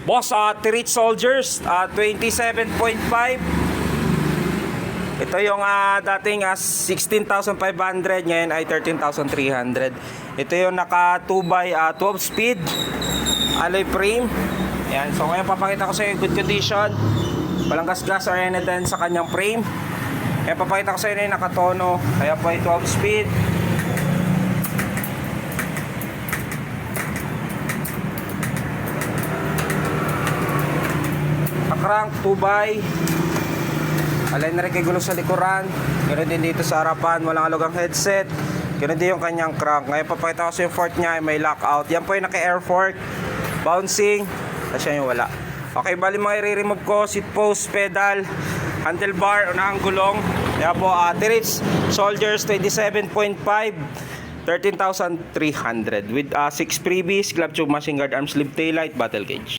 Boss, Tirich Soldiers, 27.5. Ito yung dating 16,500, ngayon ay 13,300. Ito yung naka 2x12 speed alloy frame. Yan, so ngayon papakita ko sa iyo good condition. Walang gas-gas or anything sa kanyang frame. Kaya papakita ko sa inyo yung nakatono. Kaya po ay 12 speed. Crank 2x. Alay na rin kay gulong sa likuran. Ganoon din dito sa harapan. Walang alugang headset. Ganoon din yung kanyang crank. Ngayon papakita ko sa yung fork niya ay may lockout. Yan po yung naka-air fork. Bouncing. Tapos yan yung wala. Okay, bali mga i-remove ko. Seat post, pedal, handlebar, unahang gulong. Yan po, Tirich Soldiers 27.5, 13,300 with 6 freebies, club tube, machine guard, arm sleeve, taillight, battle cage.